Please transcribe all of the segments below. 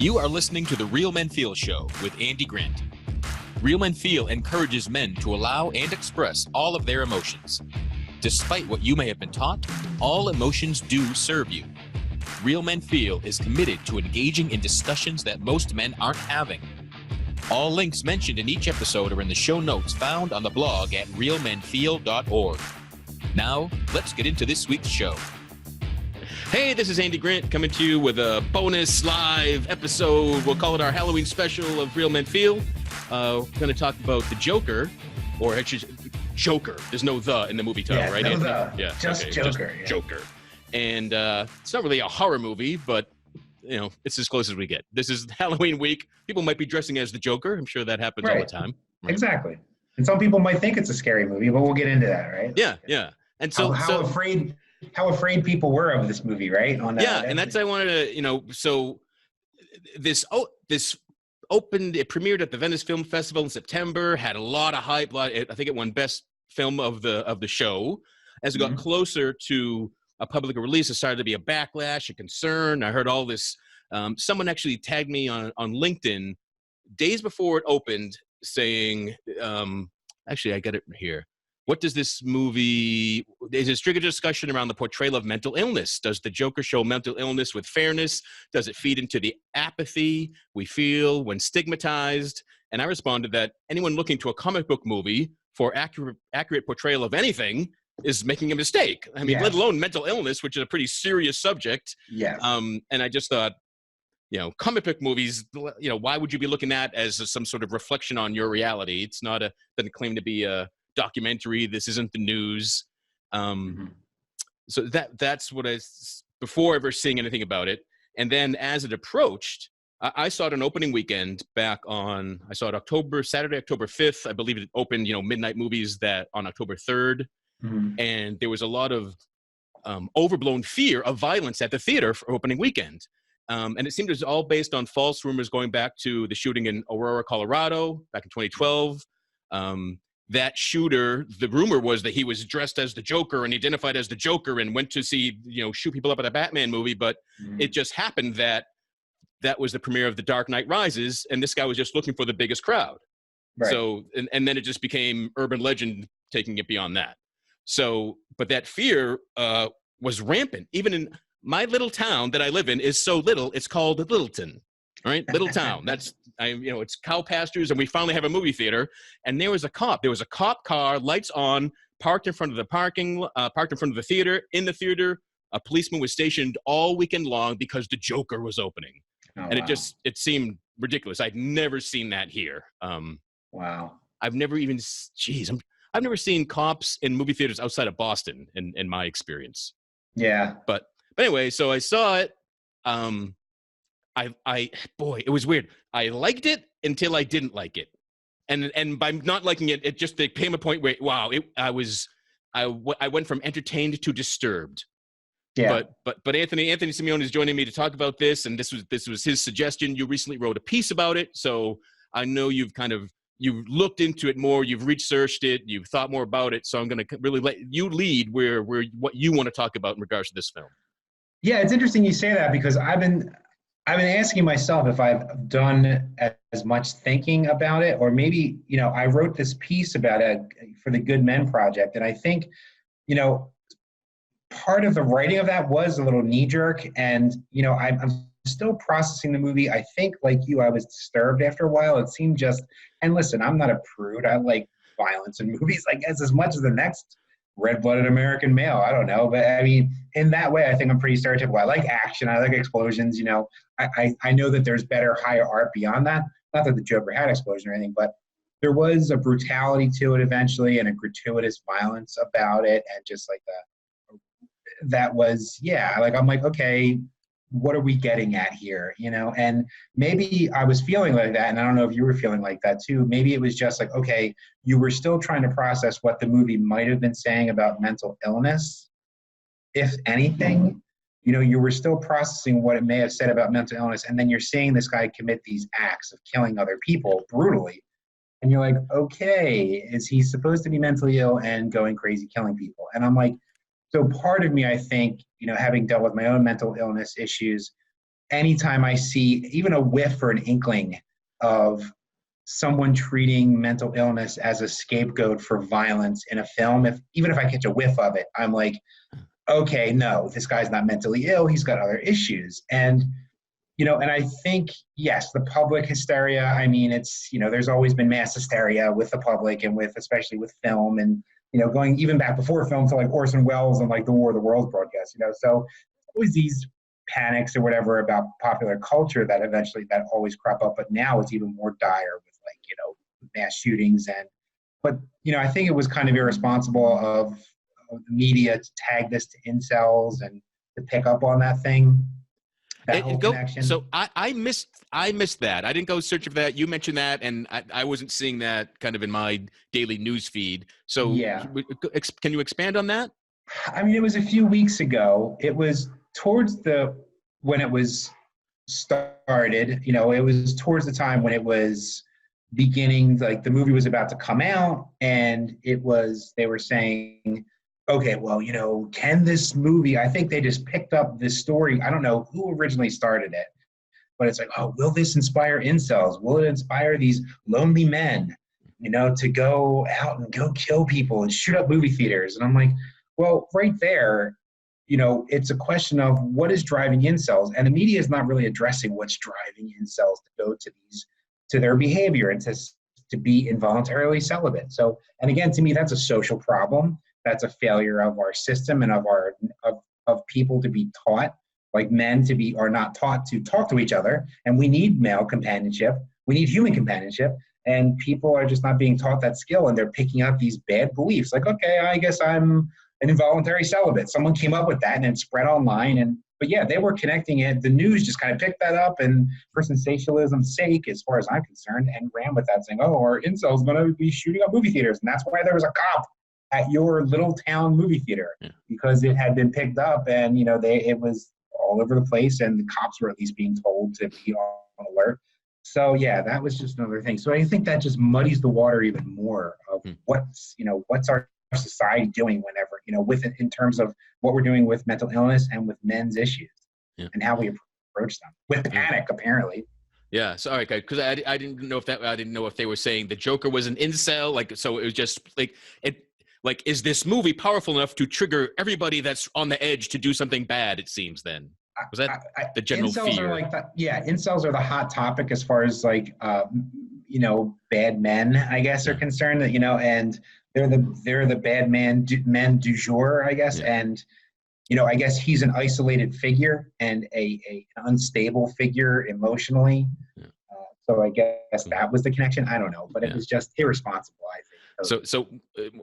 You are listening to the Real Men Feel Show with Andy Grant. Real Men Feel encourages men to allow and express all of their emotions. Despite what you may have been taught, all emotions do serve you. Real Men Feel is committed to engaging in discussions that most men aren't having. All links mentioned in each episode are in the show notes found on the blog at realmenfeel.org. Now, let's get into this week's show. Hey, this is Andy Grant coming to you with a bonus live episode. We'll call it our Halloween special of Real Men Feel. We're going to talk about the Joker, or actually Joker. There's no "the" in the movie title, right? No Anthony? the. Yeah, just okay, Joker. Just Joker. And it's not really a horror movie, but it's as close as we get. This is Halloween week. People might be dressing as the Joker. I'm sure that happens all the time. Right? Exactly. And some people might think it's a scary movie, but we'll get into that, right? Yeah. And so how afraid people were of this movie, right? And that's I wanted to, so this opened, it premiered at the Venice Film Festival in September, had a lot of hype. I think it won best film of the show. As it got closer to a public release, it started to be a backlash, a concern. I heard all this. Someone actually tagged me on LinkedIn days before it opened saying, actually, I got it here. What does this movie, is it trigger discussion around the portrayal of mental illness? Does the Joker show mental illness with fairness? Does it feed into the apathy we feel when stigmatized? And I responded that anyone looking to a comic book movie for accurate portrayal of anything is making a mistake. I mean, let alone mental illness, which is a pretty serious subject. Yes. And I just thought, comic book movies, why would you be looking at as some sort of reflection on your reality? It's not doesn't claim to be a documentary. This isn't the news. So that's what before ever seeing anything about it. And then as it approached, I saw it on opening weekend I saw it Saturday, October 5th. I believe it opened, midnight movies that on October 3rd. And there was a lot of overblown fear of violence at the theater for opening weekend. And it seemed it was all based on false rumors going back to the shooting in Aurora, Colorado back in 2012. That shooter, the rumor was that he was dressed as the Joker and identified as the Joker and went to see, shoot people up at a Batman movie. But it just happened that was the premiere of The Dark Knight Rises, and this guy was just looking for the biggest crowd. Right. So, and then it just became urban legend, taking it beyond that. So, but that fear was rampant. Even in my little town that I live in is so little, it's called Littleton. All right, little town. It's cow pastures, and we finally have a movie theater. And there was a cop. There was a cop car, lights on, parked in front of the theater. In the theater, a policeman was stationed all weekend long because the Joker was opening. And it seemed ridiculous. I'd never seen that here. Wow. I've never seen cops in movie theaters outside of Boston in my experience. Yeah. But anyway, so I saw it. It was weird. I liked it until I didn't like it. And by not liking it, there came a point where, I went from entertained to disturbed. Yeah. But Anthony Simeone is joining me to talk about this, and this was his suggestion. You recently wrote a piece about it, so I know you've looked into it more, you've researched it, you've thought more about it. So I'm going to really let you lead where what you want to talk about in regards to this film. Yeah, it's interesting you say that, because I've been asking myself if I've done as much thinking about it, or maybe, I wrote this piece about it for the Good Men Project. And I think, part of the writing of that was a little knee-jerk. And, I'm still processing the movie. I think, like you, I was disturbed after a while. It seemed and listen, I'm not a prude. I like violence in movies, I guess, as much as the next red-blooded American male. I don't know. But I mean, in that way, I think I'm pretty stereotypical. I like action. I like explosions. I know that there's better, higher art beyond that. Not that the Joker had explosion or anything, but there was a brutality to it eventually, and a gratuitous violence about it. And just like that was, I'm like, okay, what are we getting at here? And maybe I was feeling like that. And I don't know if you were feeling like that too. Maybe it was just like, okay, you were still trying to process what the movie might have been saying about mental illness, if anything. You were still processing what it may have said about mental illness. And then you're seeing this guy commit these acts of killing other people brutally. And you're like, okay, is he supposed to be mentally ill and going crazy killing people? And I'm like, so part of me, I think, having dealt with my own mental illness issues, anytime I see even a whiff or an inkling of someone treating mental illness as a scapegoat for violence in a film, even if I catch a whiff of it, I'm like, okay, no, this guy's not mentally ill. He's got other issues. And, and I think, yes, the public hysteria, I mean, it's, there's always been mass hysteria with the public and especially with film and, going even back before film to like Orson Welles and like the War of the Worlds broadcast, so always these panics or whatever about popular culture that always crop up. But now it's even more dire with like, mass shootings but I think it was kind of irresponsible of the media to tag this to incels and to pick up on that thing. Connection. So I missed that. I didn't go searching for that. You mentioned that, and I wasn't seeing that kind of in my daily news feed. So yeah, can you expand on that? I mean, it was a few weeks ago. It was towards when it was started. It was towards the time when it was beginning, like the movie was about to come out, and they were saying, okay, well, can this movie, I think they just picked up this story. I don't know who originally started it, but it's like, oh, will this inspire incels? Will it inspire these lonely men, to go out and go kill people and shoot up movie theaters? And I'm like, well, right there, it's a question of what is driving incels. And the media is not really addressing what's driving incels to go to their behavior and to be involuntarily celibate. So, and again, to me, that's a social problem. That's a failure of our system and of people to be taught, like men are not taught to talk to each other. And we need male companionship. We need human companionship. And people are just not being taught that skill. And they're picking up these bad beliefs. Like, okay, I guess I'm an involuntary celibate. Someone came up with that and it spread online. But yeah, they were connecting it. The news just kind of picked that up and for sensationalism's sake, as far as I'm concerned, and ran with that saying, oh, our incels going to be shooting up movie theaters. And that's why there was a cop at your little town movie theater, because it had been picked up and, it was all over the place and the cops were at least being told to be on alert. So yeah, that was just another thing. So I think that just muddies the water even more of what's our society doing whenever, in terms of what we're doing with mental illness and with men's issues and how we approach them with panic, apparently. Yeah, sorry, because I didn't know if they were saying the Joker was an incel, like, so it was just like it. Like, is this movie powerful enough to trigger everybody that's on the edge to do something bad? It seems. Then was that the general incels fear? Are like incels are the hot topic as far as like bad men, I guess, are concerned. That and they're the bad men du jour, I guess. Yeah. And I guess he's an isolated figure and an unstable figure emotionally. Yeah. So I guess that was the connection. I don't know, but it was just irresponsible, I think. So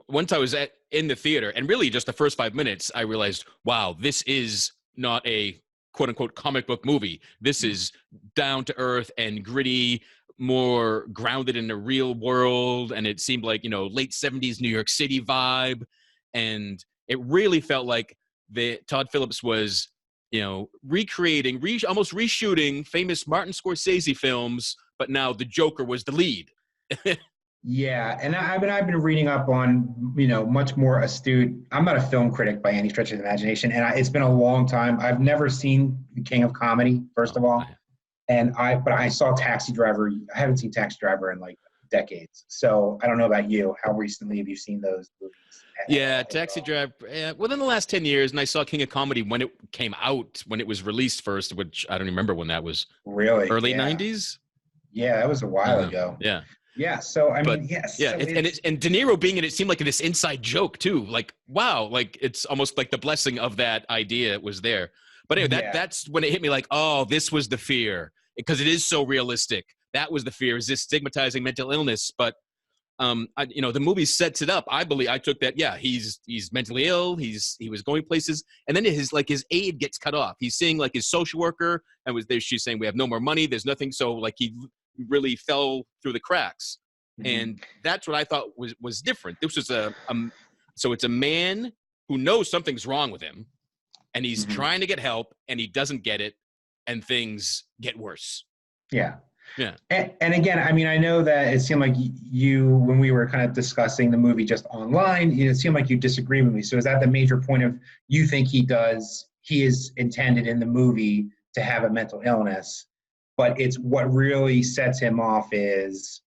once I was in the theater, and really just the first 5 minutes, I realized, wow, this is not a quote unquote comic book movie. This is down to earth and gritty, more grounded in the real world. And it seemed like, late 70s New York City vibe. And it really felt like Todd Phillips was, recreating, almost reshooting famous Martin Scorsese films, but now the Joker was the lead. Yeah, and I've been reading up on, much more astute. I'm not a film critic by any stretch of the imagination, and it's been a long time. I've never seen The King of Comedy, first of all, but I saw Taxi Driver. I haven't seen Taxi Driver in like decades, so I don't know about you. How recently have you seen those movies? Yeah, Taxi Driver. Within the last 10 years, and I saw King of Comedy when it came out, when it was released first, which I don't remember when that was. Really? Early 90s? Yeah, that was a while ago. Yeah. Yeah, so I mean, yes. Yeah, so and De Niro being in it seemed like this inside joke too. Like, wow, like it's almost like the blessing of that idea was there. But anyway, that's when it hit me like, oh, this was the fear, because it is so realistic. That was the fear, is this stigmatizing mental illness. But the movie sets it up. I believe I took that. Yeah, he's mentally ill. He was going places, and then his aid gets cut off. He's seeing like his social worker, and she's saying we have no more money. There's nothing. So like he really fell through the cracks. And that's what I thought was different. This was so it's a man who knows something's wrong with him, and he's trying to get help, and he doesn't get it, and things get worse. Yeah. Yeah. And again, I mean, I know that it seemed like you, when we were kind of discussing the movie just online, it seemed like you disagree with me. So is that the major point of, you think he is intended in the movie to have a mental illness, but it's what really sets him off is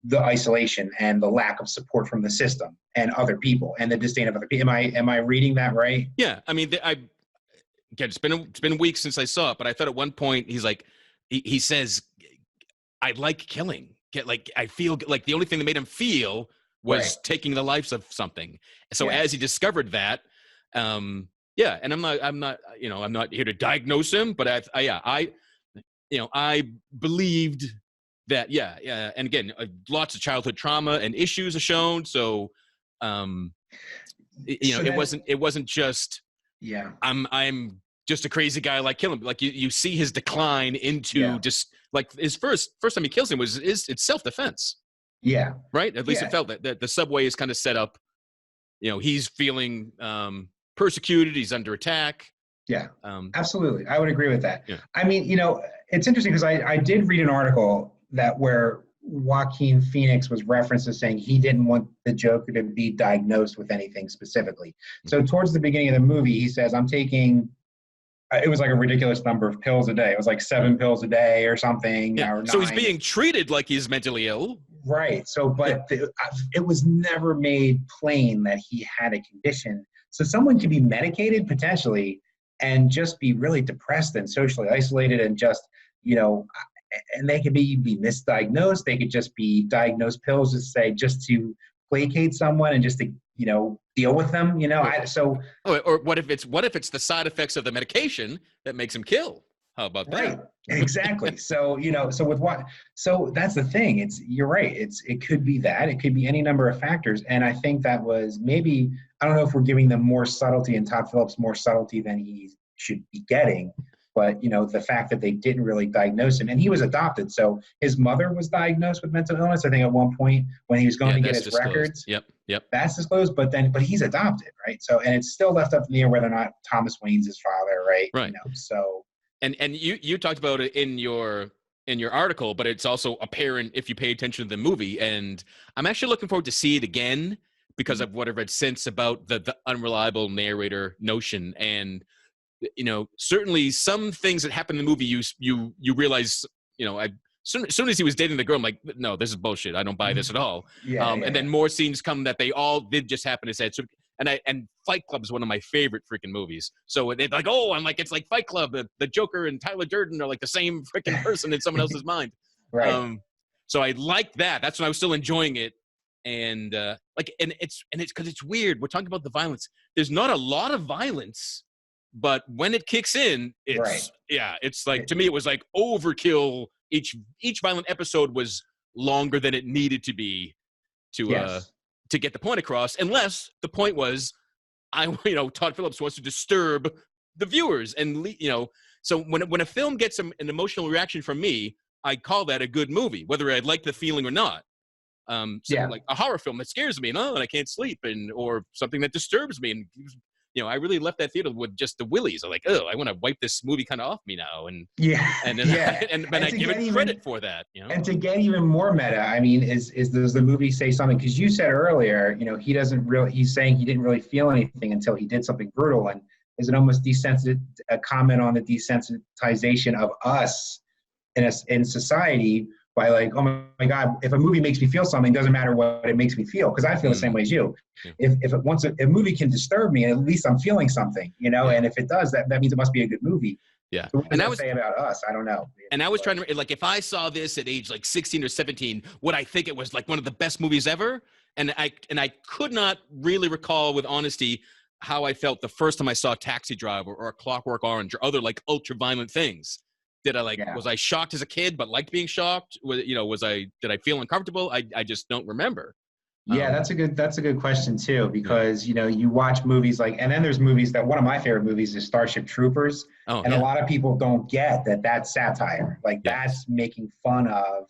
the isolation and the lack of support from the system and other people and the disdain of other people. Am I reading that right? Yeah, I mean, again, it's been weeks since I saw it, but I thought at one point he's like, he says, "I like killing. Like I feel like the only thing that made him feel was taking the lives of something." So as he discovered that, yeah, and I'm not here to diagnose him, but I believed that, yeah, and again, lots of childhood trauma and issues are shown. So, it wasn't just, I'm just a crazy guy like killing. Like you see his decline into just like his first time he kills him it's self-defense. Yeah. Right. At least it felt that the subway is kind of set up. He's feeling persecuted. He's under attack. Yeah, absolutely. I would agree with that. Yeah. I mean, it's interesting because I did read an article where Joaquin Phoenix was referenced as saying he didn't want the Joker to be diagnosed with anything specifically. Mm-hmm. So towards the beginning of the movie, he says, I'm taking, it was like a ridiculous number of pills a day. It was like 7 pills a day or something. Yeah. Or 9. So he's being treated like he's mentally ill. Right. So, but it was never made plain that he had a condition. So someone could be medicated potentially and just be really depressed and socially isolated and just, and they could be misdiagnosed. They could just be diagnosed pills just to placate someone and just to, deal with them, or what if it's the side effects of the medication that makes him kill? How about that? Right. Exactly. So that's the thing. You're right. It could be that. It could be any number of factors. And I think that was maybe, I don't know if we're giving them more subtlety and Todd Phillips more subtlety than he should be getting. But, the fact that they didn't really diagnose him, and he was adopted. So his mother was diagnosed with mental illness, I think, at one point when he was going to get his records. Yep. That's disclosed, but he's adopted, right? So, and it's still left up in the air whether or not Thomas Wayne's his father, right? Right. So. And you talked about it in your article, but it's also apparent if you pay attention to the movie. And I'm actually looking forward to see it again because of what I've read since about the unreliable narrator notion. And certainly some things that happen in the movie, you realize, as soon as he was dating the girl, I'm like, no, this is bullshit. I don't buy this at all. And then more scenes come that they all did just happen to say. So, and Fight Club is one of my favorite freaking movies. So they're like, I'm like, it's like Fight Club. The Joker and Tyler Durden are like the same freaking person in someone else's mind. Right. So I like that. That's when I was still enjoying it. And it's because it's weird. We're talking about the violence. There's not a lot of violence. But when it kicks in, it's like, to me, it was like overkill. Each violent episode was longer than it needed to be to get the point across, unless the point was, Todd Phillips wants to disturb the viewers. And, so when a film gets an emotional reaction from me, I call that a good movie, whether I like the feeling or not. Like a horror film that scares me and I can't sleep, or something that disturbs me. And, I really left that theater with just the willies. I'm like, I want to wipe this movie kind of off me now. And I give it credit for that. And to get even more meta, I mean, does the movie say something? Because you said earlier, he's saying he didn't really feel anything until he did something brutal. And is it almost a comment on the desensitization of us in society? By like, oh my God, if a movie makes me feel something, it doesn't matter what it makes me feel, because I feel the same way as you. Yeah. If a movie can disturb me, at least I'm feeling something, and if it does, that means it must be a good movie. Yeah. So what does that say about us? I don't know. And I was trying to, like, if I saw this at age like 16 or 17, would I think it was like one of the best movies ever? And I could not really recall with honesty how I felt the first time I saw Taxi Driver or A Clockwork Orange or other like ultra violent things. Was I shocked as a kid, but liked being shocked? Did I feel uncomfortable? I just don't remember. Yeah, that's a good question too, because, you watch movies and then there's movies that one of my favorite movies is Starship Troopers. A lot of people don't get that that's satire. That's making fun of,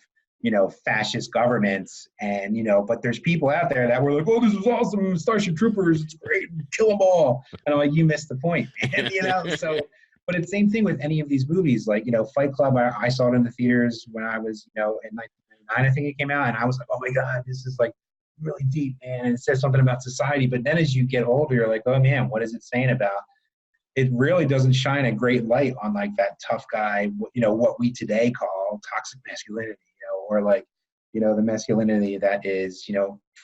fascist governments. And, but there's people out there that were like, oh, this is awesome. Starship Troopers. It's great. Kill them all. And I'm like, you missed the point. So. But it's the same thing with any of these movies, Fight Club. I saw it in the theaters when I was, in 1999, I think it came out, and I was like, oh my God, this is really deep, man. And it says something about society. But then as you get older, you're like, oh man, what is it saying about it really doesn't shine a great light on like that tough guy, what we today call toxic masculinity, or like, the masculinity that is,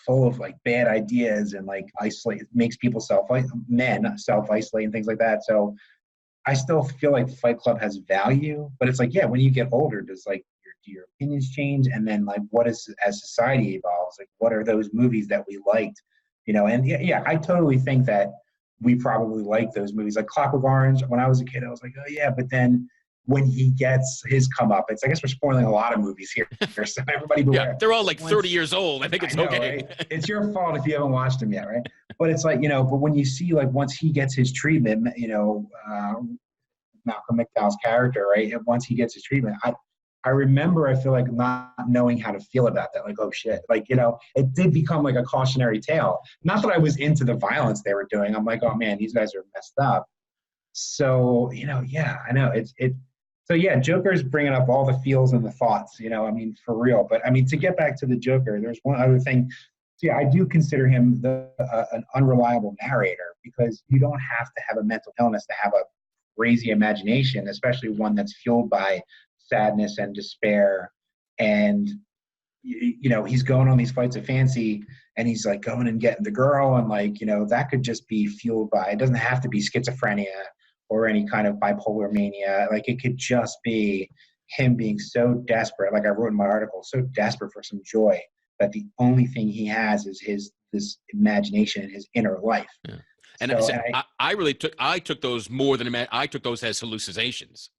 full of like bad ideas and like isolate, makes people men self-isolate and things like that. So I still feel like Fight Club has value, but it's like, yeah, when you get older, does like do your opinions change? And then like, what is, as society evolves, like what are those movies that we liked, and yeah, I totally think that we probably like those movies. Like Clockwork Orange, when I was a kid, I was like, oh yeah, but then when he gets his comeuppance, I guess we're spoiling a lot of movies here, so everybody beware. Yeah, they're all like 30 years old. I think it's okay. Right? It's your fault if you haven't watched them yet, right? But it's like, but when you see like once he gets his treatment, Malcolm McDowell's character, right? And once he gets his treatment, I remember, I feel like not knowing how to feel about that. Like, oh shit. Like, it did become like a cautionary tale. Not that I was into the violence they were doing. I'm like, oh man, these guys are messed up. So, yeah, I know so yeah, Joker's bringing up all the feels and the thoughts, I mean, for real. But I mean, to get back to the Joker, there's one other thing. So, yeah, I do consider him an unreliable narrator, because you don't have to have a mental illness to have a crazy imagination, especially one that's fueled by sadness and despair. And he's going on these flights of fancy, and he's like going and getting the girl, and like, that could just be fueled by, it doesn't have to be schizophrenia or any kind of bipolar mania. Like, it could just be him being so desperate, like I wrote in my article, so desperate for some joy that the only thing he has is this imagination in his inner life. Yeah. And, so, I took those more than I took those as hallucinations.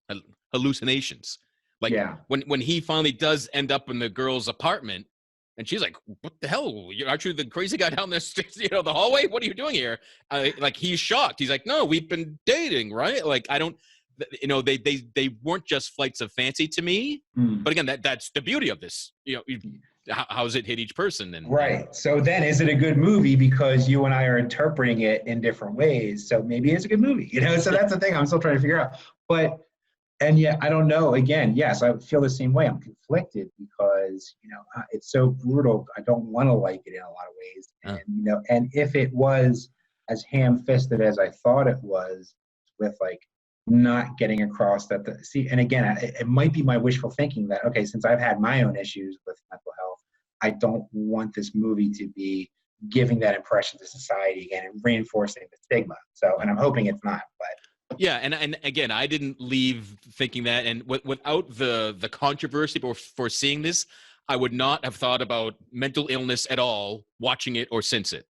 Like, yeah. when he finally does end up in the girl's apartment, and she's like, "What the hell? Aren't you the crazy guy down this, the hallway? What are you doing here?" Like, he's shocked. He's like, "No, we've been dating, right?" Like, I don't, they weren't just flights of fancy to me. But again, that's the beauty of this. How does it hit each person? And right. So then, is it a good movie because you and I are interpreting it in different ways? So maybe it's a good movie. So that's the thing I'm still trying to figure out. And yet, I don't know. Again, yes, I feel the same way. I'm conflicted because, it's so brutal. I don't want to like it in a lot of ways. And, and if it was as ham-fisted as I thought it was, with like not getting across that, and again, it might be my wishful thinking that, okay, since I've had my own issues with mental health, I don't want this movie to be giving that impression to society again and reinforcing the stigma. So, and I'm hoping it's not, but. Yeah, and again, I didn't leave thinking that, and without the controversy for seeing this, I would not have thought about mental illness at all watching it or since it.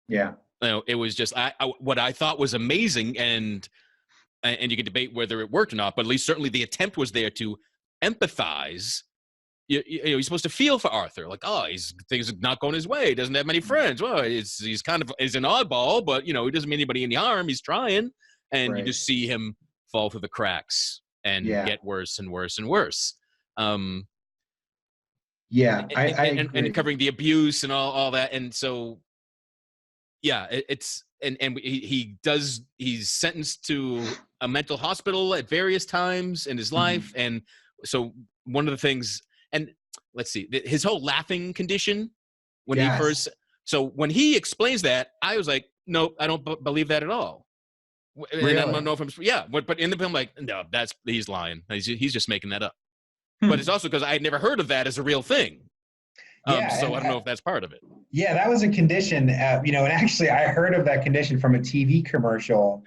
Yeah, it was just what I thought was amazing, and you can debate whether it worked or not, but at least certainly the attempt was there to empathize. You're supposed to feel for Arthur, like, oh, things are not going his way. He doesn't have many friends. Well, he's an oddball, but he doesn't mean anybody any harm. He's trying. And right. You just see him fall through the cracks and get worse and worse and worse. Yeah, and covering the abuse and all that. And so, yeah, he's sentenced to a mental hospital at various times in his life. And so one of the things, and let's see, his whole laughing condition when he first, so when he explains that, I was like, nope, I don't believe that at all. Really? And I don't know if but in the film, like, no, he's lying. He's just making that up. But it's also because I had never heard of that as a real thing. So I don't know if that's part of it. Yeah, that was a condition, and actually I heard of that condition from a TV commercial,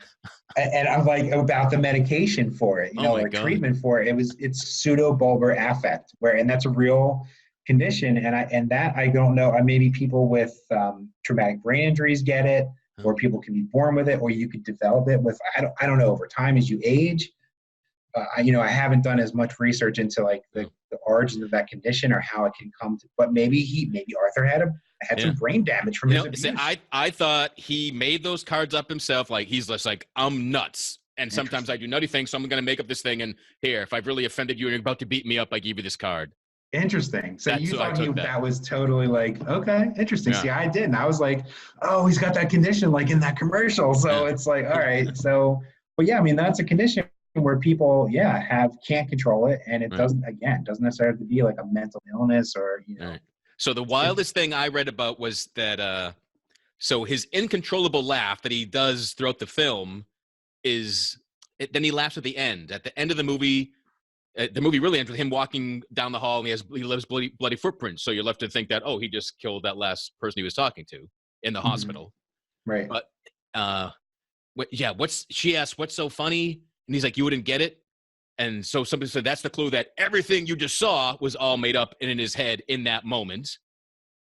and I'm like, about the medication for it, or treatment for it. It's pseudobulbar affect, and that's a real condition, and that I don't know. Maybe people with traumatic brain injuries get it, or people can be born with it, or you could develop it with, I don't know, over time as you age. I haven't done as much research into like the origins of that condition or how it can come to, but maybe Arthur had some brain damage from his abuse. I thought he made those cards up himself. Like, he's just like, I'm nuts. And sometimes I do nutty things. So I'm going to make up this thing. And here, if I've really offended you and you're about to beat me up, I give you this card. Interesting. So you thought that was totally like, okay, interesting. Yeah. See, I didn't. I was like, oh, he's got that condition like in that commercial. So it's like, all right. So, but yeah, I mean, that's a condition where people, can't control it. And it doesn't necessarily have to be like a mental illness or, Right. So the wildest thing I read about was that, so his uncontrollable laugh that he does throughout the film then he laughs at the end. At the end of the movie really ends with him walking down the hall, and he leaves bloody footprints. So you're left to think that, oh, he just killed that last person he was talking to in the hospital. Right. But she asked, what's so funny? And he's like, you wouldn't get it. And so somebody said, that's the clue that everything you just saw was all made up and in his head in that moment.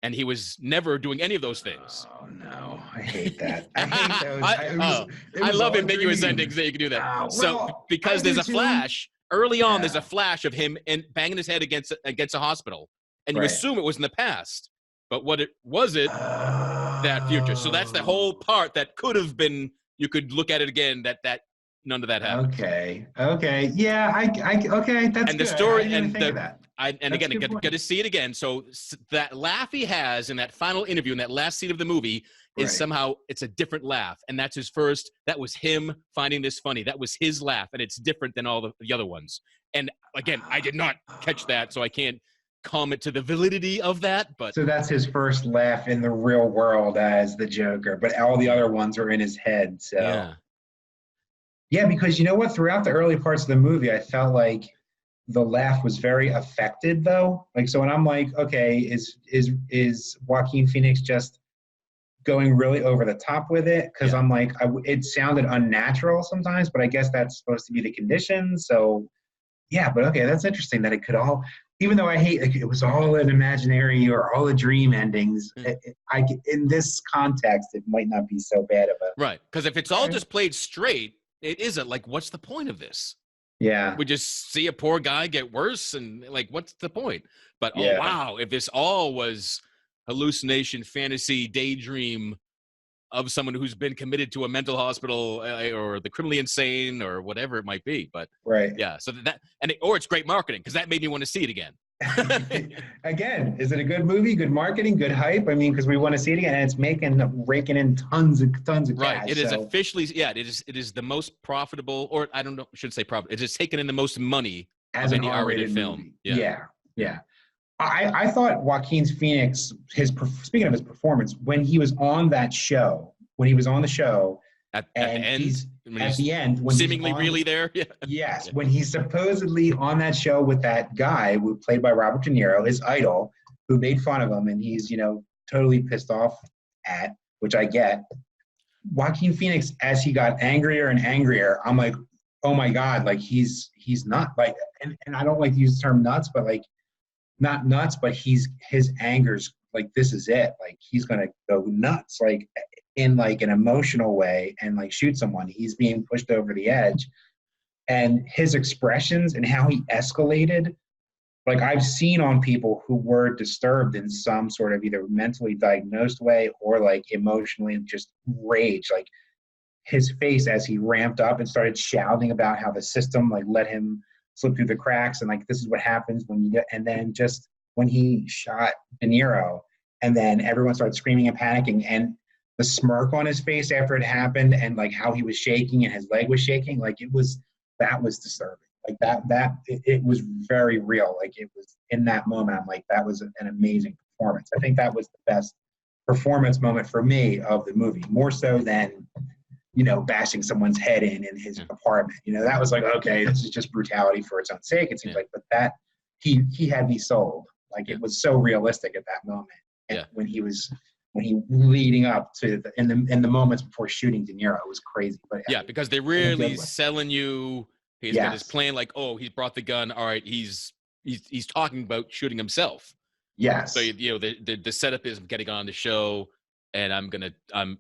And he was never doing any of those things. Oh no, I hate that. I hate those. I love ambiguous endings that you can do that. Because there's a flash early on. There's a flash of him banging his head against a hospital, and you assume it was in the past, but that future? So that's the whole part that could have been. You could look at it again. That none of that happened. Okay, yeah, okay. That's and good. the story I didn't think of that. Again, get to see it again. So that laugh he has in that final interview, in that last scene of the movie, is somehow it's a different laugh, and that's his first. That was him finding this funny. That was his laugh, and it's different than all the other ones. And again, I did not catch that, so I can't comment to the validity of that. But so that's his first laugh in the real world as the Joker, but all the other ones are in his head. So yeah, because you know what? Throughout the early parts of the movie, I felt like the laugh was very affected, though. Like, so when I'm like, okay, is Joaquin Phoenix just going really over the top with it? Because I'm like, it sounded unnatural sometimes, but I guess that's supposed to be the condition. So yeah, but okay, that's interesting that it could all, even though I hate it was all an imaginary or all a dream endings. In this context, it might not be so bad of a right. Because if it's all just played straight, it isn't. Like, what's the point of this? Yeah. We just see a poor guy get worse, and like, what's the point? But oh wow, if this all was hallucination, fantasy, daydream of someone who's been committed to a mental hospital or the criminally insane or whatever it might be. But so or it's great marketing, because that made me want to see it again. Again, is it a good movie, good marketing, good hype? I mean, because we want to see it again, and it's raking in tons of cash. Right. It is officially, it is the most profitable, or I don't know, I shouldn't say profitable. It has taken in the most money as of an any R-rated film. Yeah. I thought Joaquin Phoenix, speaking of his performance, when he was on that show, when he was on the show, at the end, when seemingly really there, yes, when he's supposedly on that show with that guy who played by Robert De Niro, his idol, who made fun of him, and he's totally pissed off at, which I get. Joaquin Phoenix, as he got angrier and angrier, I'm like, oh my god, like he's not like, and I don't like to use the term nuts, but like, not nuts, but his anger's like, this is it, like he's gonna go nuts, like in like an emotional way, and like shoot someone. He's being pushed over the edge, and his expressions and how he escalated, like I've seen on people who were disturbed in some sort of either mentally diagnosed way or like emotionally just rage, like his face as he ramped up and started shouting about how the system like let him slip through the cracks, and like this is what happens when you get, and then just when he shot De Niro, and then everyone started screaming and panicking, and the smirk on his face after it happened, and like how he was shaking and his leg was shaking, like that was disturbing. Like it was very real. Like it was in that moment, I'm like, that was an amazing performance. I think that was the best performance moment for me of the movie, more so than bashing someone's head in his apartment. That was like, okay, this is just brutality for its own sake, it seems like, but that he had me sold. Like it was so realistic at that moment. And when he leading up to in the moments before shooting De Niro, it was crazy. But because they're really selling you. He's got his plan, like, oh, he's brought the gun. All right, he's talking about shooting himself. Yes. So the setup is getting on the show, and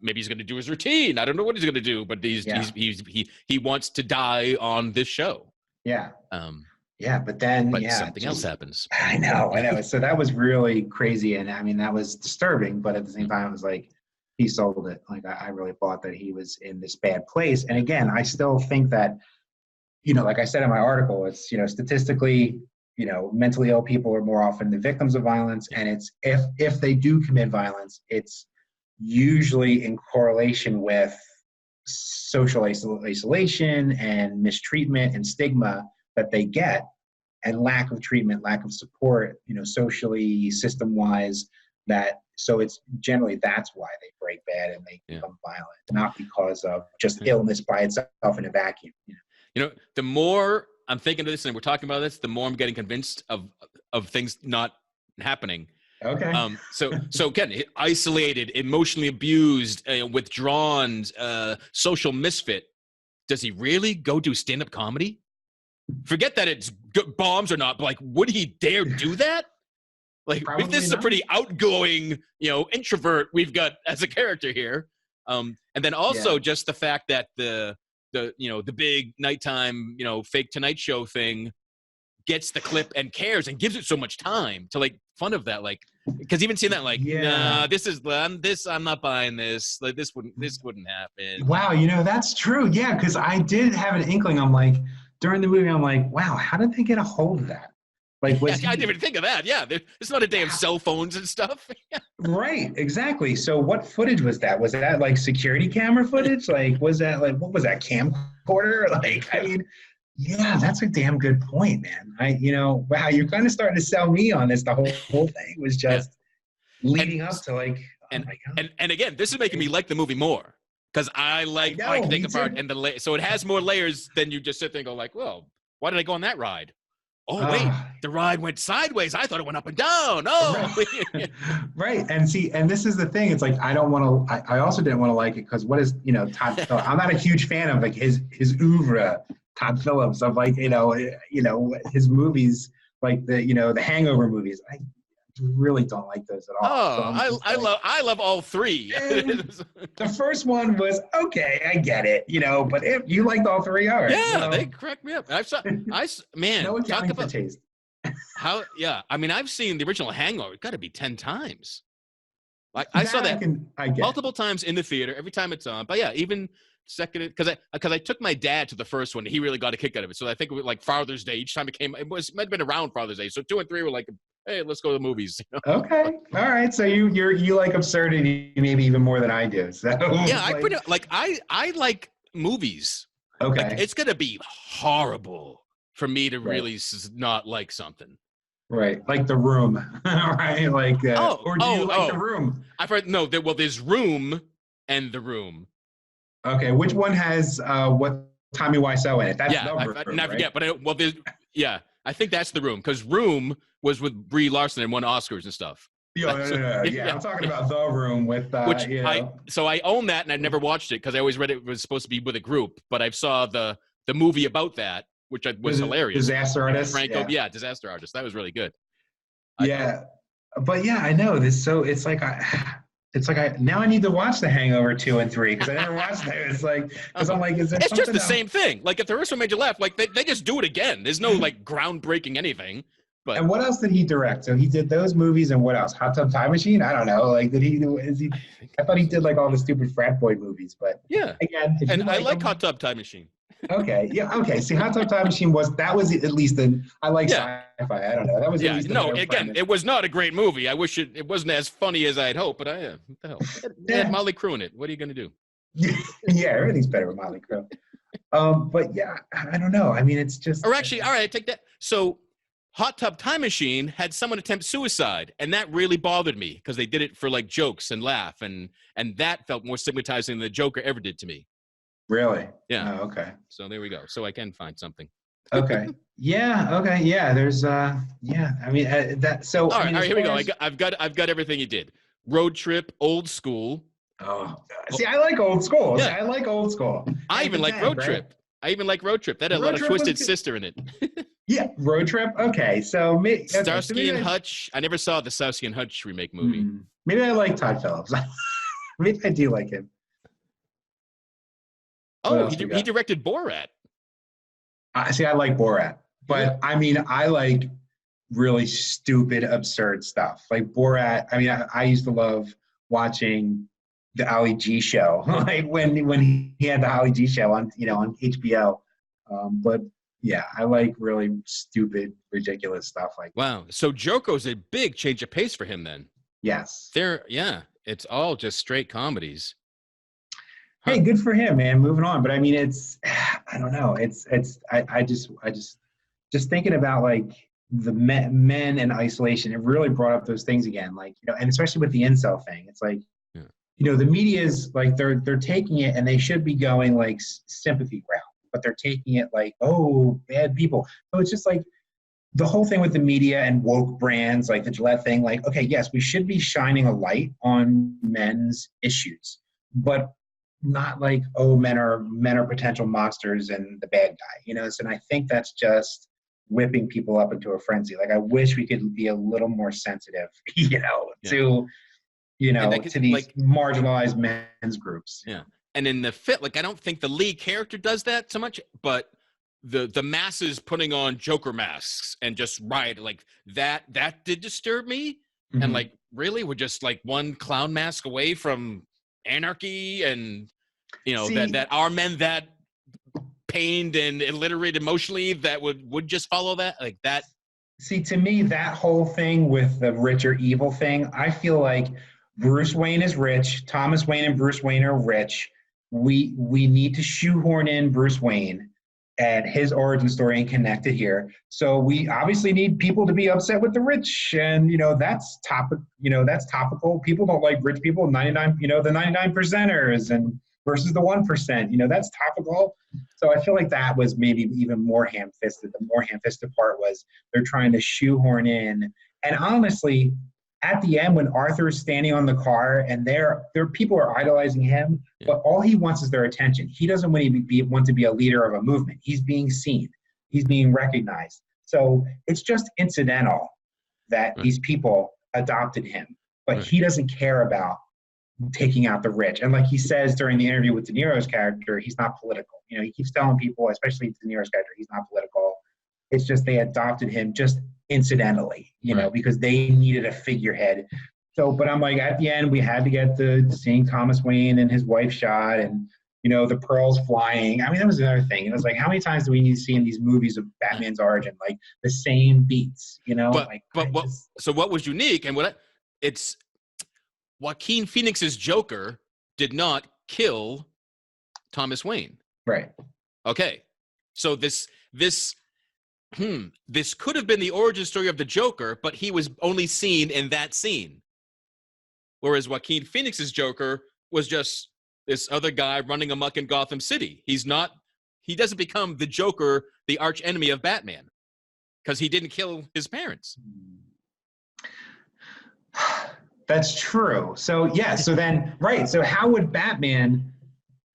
maybe he's gonna do his routine. I don't know what he's gonna do, but he wants to die on this show. Yeah. But then something else happens. I know. So that was really crazy, and I mean that was disturbing. But at the same time, it was like he sold it. Like I really thought that he was in this bad place. And again, I still think that, like I said in my article, it's statistically, mentally ill people are more often the victims of violence, and it's if they do commit violence, it's usually in correlation with social isolation and mistreatment and stigma that they get, and lack of treatment, lack of support, socially, system-wise, that so it's generally that's why they break bad and they Yeah. become violent, not because of just illness by itself in a vacuum. The more I'm thinking of this and we're talking about this, the more I'm getting convinced of things not happening. Okay. So again, isolated, emotionally abused, withdrawn, social misfit. Does he really go do stand-up comedy? Forget that it's bombs or not, but like, would he dare do that? Like, Probably this is not. a pretty outgoing, introvert we've got as a character here. And then also just the fact that the big nighttime, fake Tonight Show thing gets the clip and cares and gives it so much time to like fun of that, like, because even seeing that, like, nah, I'm not buying this. Like, this wouldn't happen. Wow, that's true. Yeah, because I did have an inkling. I'm like, during the movie, I'm like, wow, how did they get a hold of that? Like, I didn't even think of that. Yeah, there's not a day of cell phones and stuff. Right, exactly. So what footage was that? Was that like security camera footage? Like, was that like, what was that, camcorder? Like, I mean, yeah, that's a damn good point, man. Wow, you're kind of starting to sell me on this. The whole thing was just leading up to like, oh my God. And again, this is making me like the movie more because I can take apart so it has more layers than you just sit there and go like, well, why did I go on that ride? Oh, wait, the ride went sideways. I thought it went up and down. Oh, right. And this is the thing. It's like, I don't want to, I also didn't want to like it because what is, Todd Phillips, I'm not a huge fan of like his oeuvre, Todd Phillips, of like, his movies, like the Hangover movies. I really don't like those at all. Oh, so I love all three. The first one was okay, I get it, but if you liked all three, all right. Yeah, they cracked me up. Man, no talk about taste. how. Yeah, I mean, I've seen the original Hangover. It's got to be 10 times. Like I saw that multiple times in the theater. Every time it's on. But yeah, even second because I took my dad to the first one. He really got a kick out of it. So I think it was like Father's Day. Each time it might have been around Father's Day. So 2 and 3 were like, hey, let's go to the movies. Okay, all right. So you like absurdity maybe even more than I do. So yeah, I like movies. Okay, like, it's gonna be horrible for me to really not like something. Right, like The Room, right? Like, or do you like The Room? I've heard there's Room and The Room. Okay, which one has what Tommy Wiseau in it? That's I never forget. But I think that's The Room because Room was with Brie Larson and won Oscars and stuff. Yeah, I'm talking about The Room with So I own that and I never watched it because I always read it was supposed to be with a group, but I saw the movie about that, which was hilarious. Disaster Artist. Franco, Disaster Artist. That was really good. But I know this. So it's like now I need to watch The Hangover 2 and 3 because I never watched it. It's like because I'm like, is there? It's just the same thing. Like if the first one made you laugh, like they just do it again. There's no like groundbreaking anything. But and what else did he direct? So he did those movies and what else? Hot Tub Time Machine? I don't know. Like I thought he did like all the stupid frat boy movies, but again, and I like Hot Tub Time Machine. Okay. Yeah. Okay. See, Hot Tub Time Machine was at least I like sci-fi. I don't know. That was at least again, it was not a great movie. I wish it wasn't as funny as I'd hoped, but what the hell? It had Molly Crew in it. What are you gonna do? Yeah, everything's better with Molly Crew. But yeah, I don't know. I mean, it's just. Or actually, all right, I take that. So, Hot Tub Time Machine had someone attempt suicide, and that really bothered me because they did it for like jokes and laugh, and that felt more stigmatizing than the Joker ever did to me. Really? Yeah. Oh, okay. So there we go. So I can find something. Okay. Yeah. Okay. Yeah. There's. Yeah. I mean that. So. All right. Here we go. I've got everything you did. Road Trip, Old School. Oh. See, I like Old School. Yeah. See, I like Old School. I even like Road Trip. That had a lot of Twisted Sister in it. Yeah. Road Trip. Okay. So Starsky and Hutch. I never saw the Starsky and Hutch remake movie. Maybe I like Todd Phillips. Maybe I do like him. Oh, he directed Borat. See, I like Borat, but I mean, I like really stupid, absurd stuff. Like Borat. I mean, I used to love watching the Ali G show, like when he had the Ali G show on on HBO. But yeah, I like really stupid, ridiculous stuff like. Wow. So Joker's a big change of pace for him then. Yes. It's all just straight comedies. Hey, good for him, man. Moving on, but I mean, I don't know. I just thinking about like men in isolation. It really brought up those things again, like, and especially with the incel thing. It's like, Yeah. the media is like they're taking it, and they should be going like sympathy route, but they're taking it like, oh, bad people. So it's just like the whole thing with the media and woke brands, like the Gillette thing. Like, okay, yes, we should be shining a light on men's issues, but not like, oh, men are potential monsters and the bad guy. So, and I think that's just whipping people up into a frenzy. Like, I wish we could be a little more sensitive, Yeah. to to these like, marginalized men's groups. Yeah. And in the fit, like, I don't think the lead character does that so much, but the masses putting on Joker masks and just riot, like that did disturb me. Mm-hmm. And like, really, we're just like one clown mask away from anarchy, and that our men that pained and illiterate emotionally that would just follow that, like that. See, to me, that whole thing with the rich or evil thing, I feel like Bruce Wayne is rich. Thomas Wayne and Bruce Wayne are rich. We need to shoehorn in Bruce Wayne and his origin story and connect it here. So we obviously need people to be upset with the rich, and that's topic. That's topical. People don't like rich people. 99, the 99 percenters, and versus the 1%. That's topical. So I feel like that was maybe even more ham-fisted. The more ham-fisted part was they're trying to shoehorn in. And honestly, at the end, when Arthur is standing on the car and there people are idolizing him, but all he wants is their attention. He doesn't want to be a leader of a movement. He's being seen. He's being recognized. So it's just incidental that these people adopted him, but he doesn't care about taking out the rich. And like he says during the interview with De Niro's character, he's not political. He keeps telling people, especially De Niro's character, he's not political. It's just they adopted him just incidentally, because they needed a figurehead. So, but I'm like, at the end, we had to get seeing Thomas Wayne and his wife shot, and the pearls flying. I mean, that was another thing. It was like, how many times do we need to see in these movies of Batman's origin, like the same beats, So what was unique, and it's Joaquin Phoenix's Joker did not kill Thomas Wayne. Right. Okay. So this could have been the origin story of the Joker, but he was only seen in that scene. Whereas Joaquin Phoenix's Joker was just this other guy running amok in Gotham City. He doesn't become the Joker, the arch enemy of Batman, because he didn't kill his parents. That's true. So yeah, so then, right. So how would Batman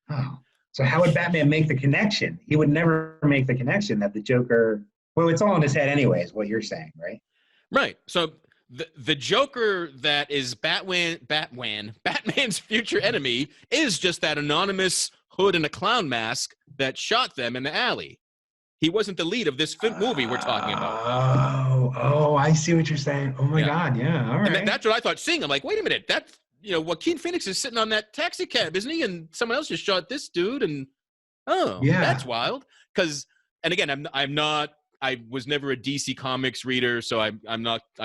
make the connection? He would never make the connection that the Joker, well, it's all in his head anyways, what you're saying, right? Right. So the Joker that is Batman's future enemy is just that anonymous hood and a clown mask that shot them in the alley. He wasn't the lead of this movie we're talking about. Oh, I see what you're saying. Oh my God, yeah, all right. And that's what I thought seeing. I'm like, wait a minute, that's, Joaquin Phoenix is sitting on that taxi cab, isn't he? And someone else just shot this dude, and that's wild. Because, and again, I was never a DC Comics reader, so I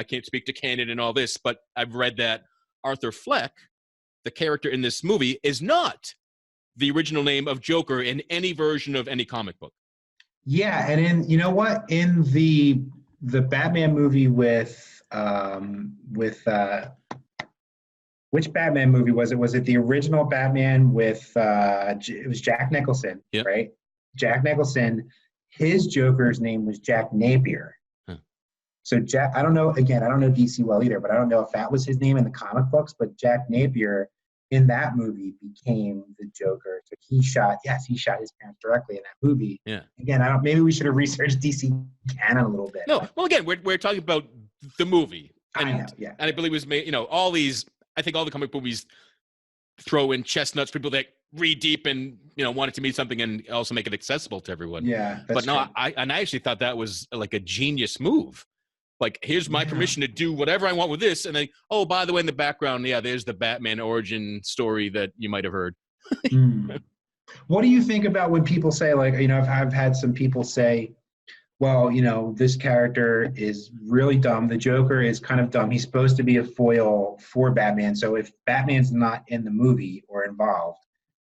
can't speak to canon and all this, but I've read that Arthur Fleck, the character in this movie, is not the original name of Joker in any version of any comic book. Yeah, and in the Batman movie with which Batman movie was it? Was it the original Batman with it was Jack Nicholson, right? Jack Nicholson, his Joker's name was Jack Napier. So Jack, I don't know DC well either, but I don't know if that was his name in the comic books, but Jack Napier in that movie became the Joker. So he shot his parents directly in that movie. Yeah. Again, maybe we should have researched DC canon a little bit. No, well, again, we're talking about the movie. And, I know, yeah. And I believe it was made, all these, I think all the comic movies throw in chestnuts, people that read deep and, wanted to mean something and also make it accessible to everyone. Yeah. But no, I actually thought that was like a genius move. Like, here's my permission to do whatever I want with this. And then, oh, by the way, in the background, there's the Batman origin story that you might have heard. What do you think about when people say, like, I've had some people say, well, this character is really dumb. The Joker is kind of dumb. He's supposed to be a foil for Batman. So if Batman's not in the movie or involved,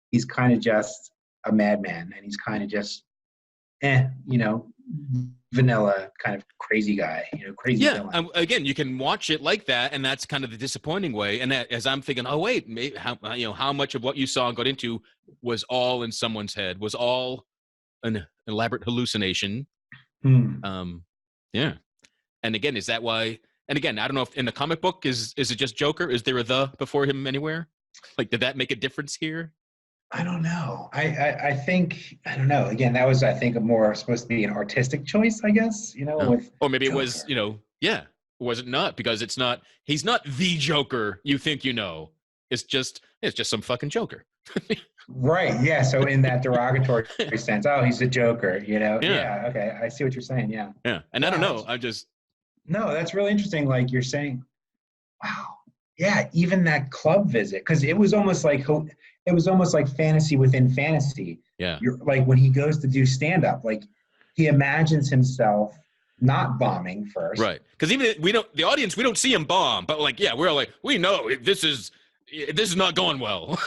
he's kind of just a madman, and he's kind of just, vanilla kind of crazy guy, crazy Yeah, villain. again, you can watch it like that, and that's kind of the disappointing way. And that, as I'm thinking, oh wait, maybe, how much of what you saw and got into was all in someone's head, was all an elaborate hallucination. Hmm. Yeah, and again, is that why? And again, I don't know if in the comic book is it just Joker? Is there a the before him anywhere? Like, did that make a difference here? I don't know. I think I don't know. Again, that was I think a more supposed to be an artistic choice, I guess. No? With Or maybe it was, Joker. yeah, was it not? Because it's not. He's not the Joker you think you know. It's just some fucking Joker. Right. Yeah. So in that derogatory sense, oh, he's a Joker. Yeah, Yeah. Okay. I see what you're saying. Yeah. yeah. And I don't Wow. know. I just No, that's really interesting. Like you're saying, wow. Yeah. Even that club visit, because it was almost like fantasy within fantasy. yeah. You're like when he goes to do stand up, like he imagines himself not bombing first. Right. Because even the audience, we don't see him bomb, but like, yeah, we're all like, we know this is not going well.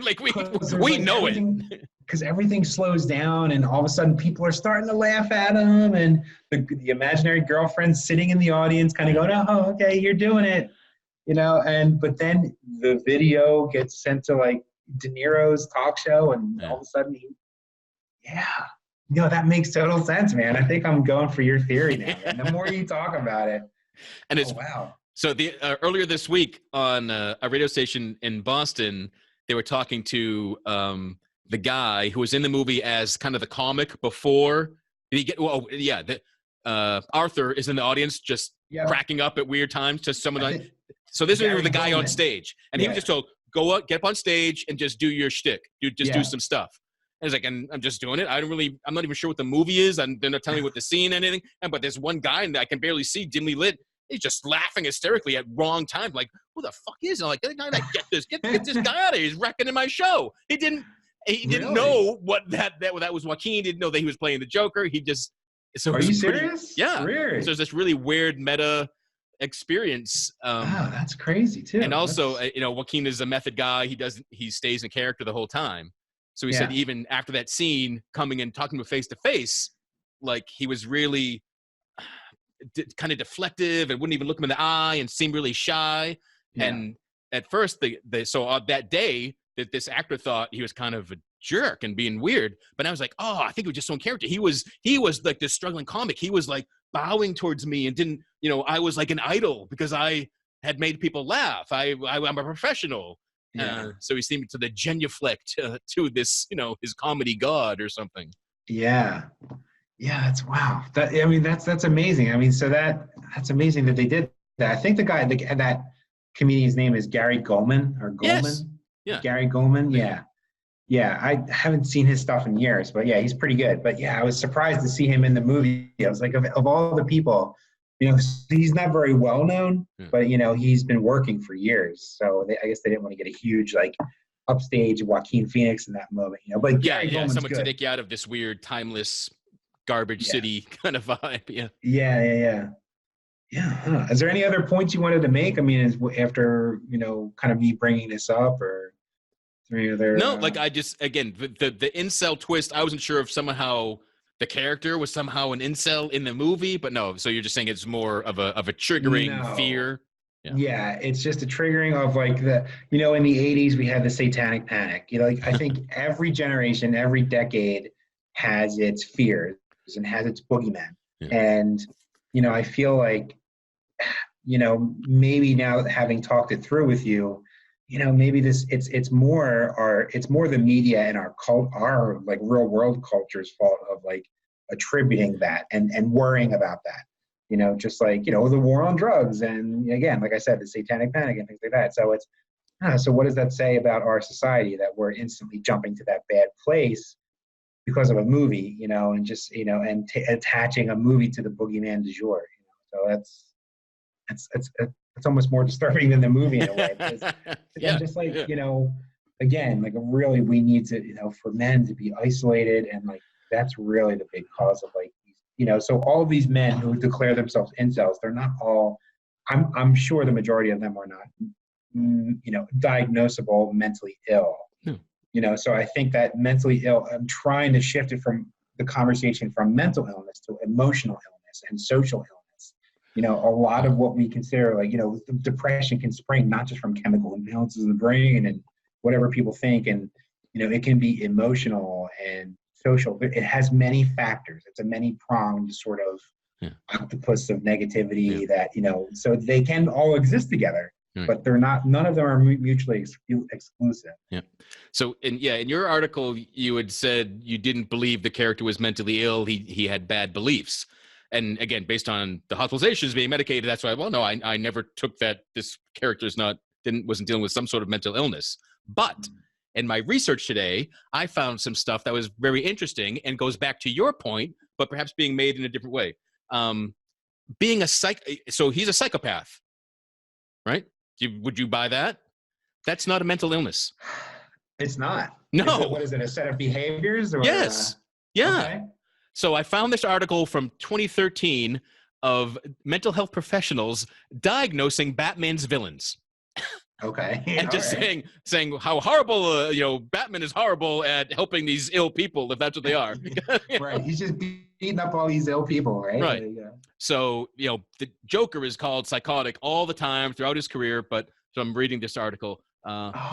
Like we Like know it. Because everything slows down, and all of a sudden people are starting to laugh at him, and the imaginary girlfriend's sitting in the audience, kind of going, "Oh, okay, you're doing it," And but then the video gets sent to like De Niro's talk show, and Yeah. all of a sudden, yeah, that makes total sense, man. I think I'm going for your theory now. And the more you talk about it, And it's wow. so the earlier this week on a radio station in Boston, they were talking to the guy who was in the movie as kind of the comic before. Arthur is in the audience just Yeah. cracking up at weird times to some of I the. think So this is Gary the guy on Goldman. stage, and he was Yeah. just told, "Go up, get up on stage, and just do your shtick. Do Yeah. some stuff." And he's like, "And I'm just doing it. I'm not even sure what the movie is. And they're not telling me what the scene and anything. But there's one guy and I can barely see, dimly lit. He's just laughing hysterically at wrong time. Like, who the fuck is it? I'm like, get this guy out of here. He's wrecking in my show. He didn't Really? know what that was Joaquin. Didn't know that he was playing the Joker. He just so Are it you was pretty, serious? yeah. Weird. So there's this really weird meta experience. Wow, that's crazy too. And also, Joaquin is a method guy. He stays in character the whole time. So he said even after that scene, coming and talking to him face to face, like he was really kind of deflective and wouldn't even look him in the eye and seemed really shy. Yeah. And at first, that day, that this actor thought he was kind of a jerk and being weird. But I was like, oh, I think it was just so in character. He was like this struggling comic. He was like bowing towards me and didn't, I was like an idol because I had made people laugh. I'm a professional. Yeah. So he seemed to the genuflect to this, his comedy god or something. Yeah. Yeah, that's wow. That's amazing. So that's amazing that they did that. I think the guy, that comedian's name is Gary Goldman or Goldman. Yes. Yeah. Gary Goldman. Yeah. Yeah. I haven't seen his stuff in years, but yeah, he's pretty good. But yeah, I was surprised to see him in the movie. I was like, of all the people, he's not very well known, but he's been working for years. So I guess they didn't want to get a huge like upstage Joaquin Phoenix in that moment, But Gary Goldman's someone good. to take you out of this weird, timeless, garbage city kind of vibe. Yeah. Huh. Is there any other points you wanted to make? After kind of me bringing this up, or is there any other? No, like I just again the incel twist. I wasn't sure if somehow the character was somehow an incel in the movie, but no. So you're just saying it's more of a triggering fear. Yeah, it's just a triggering of like in the 80s we had the satanic panic. I think every generation, every decade has its fears and has its boogeyman. Yeah. And I feel like maybe now having talked it through with you, maybe it's more the media and our like real world culture's fault of like attributing that and worrying about that. Just like the war on drugs, and again, like I said, the satanic panic and things like that. So it's so what does that say about our society, that we're instantly jumping to that bad place because of a movie, and just and attaching a movie to the boogeyman du jour. So it's almost more disturbing than the movie in a way. Because just like again, like really we need to for men to be isolated, and like that's really the big cause of like so all of these men who declare themselves incels, they're not all. I'm sure the majority of them are not diagnosable mentally ill. So I think that mentally ill, I'm trying to shift it from the conversation from mental illness to emotional illness and social illness. A lot of what we consider like, depression can spring not just from chemical imbalances in the brain and whatever people think. And, it can be emotional and social. It has many factors. It's a many-pronged sort of octopus of negativity that, so they can all exist together. But they're not. None of them are mutually exclusive. Yeah. So, in your article, you had said you didn't believe the character was mentally ill. He had bad beliefs, and again, based on the hospitalizations being medicated, that's why. Well, no, I never took that. This character wasn't dealing with some sort of mental illness. But in my research today, I found some stuff that was very interesting and goes back to your point, but perhaps being made in a different way. So he's a psychopath, right? Would you buy that? That's not a mental illness. It's not. No. What is it? A set of behaviors? Or, yes. Yeah. Okay. So I found this article from 2013 of mental health professionals diagnosing Batman's villains. Okay. And just saying how horrible, Batman is horrible at helping these ill people, if that's what they are. Right. He's just beating up all these ill people, right? Right. So, the Joker is called psychotic all the time throughout his career. But so I'm reading this article.